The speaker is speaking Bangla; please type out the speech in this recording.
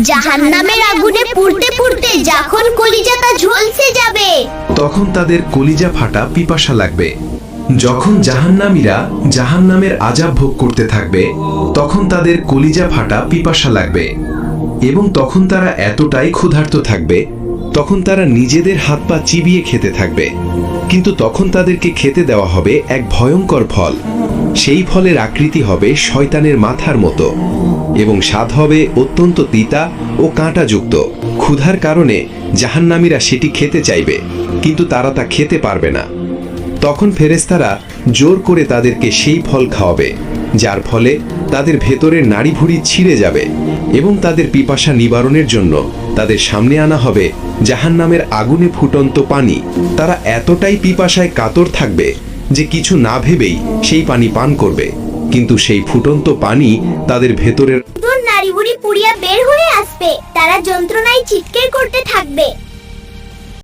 জাহান্নামের আগুনে পুড়তে পুড়তে যখন কলিজাটা ঝলসে যাবে, তখন তাদের কলিজা ফাটা পিপাসা লাগবে। যখন জাহান্নামীরা জাহান্নামের আযাব ভোগ করতে থাকবে, তখন তাদের কলিজা ফাটা পিপাসা লাগবে এবং তখন তারা এতটাই ক্ষুধার্ত থাকবে, তখন তারা নিজেদের হাত পা চিবিয়ে খেতে থাকবে। কিন্তু তখন তাদেরকে খেতে দেওয়া হবে এক ভয়ঙ্কর ফল। সেই ফলের আকৃতি হবে শয়তানের মাথার মতো এবং স্বাদ হবে অত্যন্ত তিতা ও কাঁটাযুক্ত। ক্ষুধার কারণে জাহান্নামীরা সেটি খেতে চাইবে, কিন্তু তারা তা খেতে পারবে না। তখন ফেরেশতারা জোর করে তাদেরকে সেই ফল খাওয়াবে, যার ফলে তাদের ভেতরের নাড়িভুড়ি ছিঁড়ে যাবে এবং তাদের পিপাসা নিবারণের জন্য তাদের সামনে আনা হবে জাহান্নামের আগুনে ফুটন্ত পানি। তারা এতটাই পিপাসায় কাতর থাকবে যে কিছু না ভেবেই সেই পানি পান করবে, কিন্তু সেই ফুটন্ত পানি তাদের ভেতরের নাড়িভুড়ি পুড়িয়া বের হয়ে আসবে। তারা যন্ত্রণায় চিৎকার করতে থাকবে।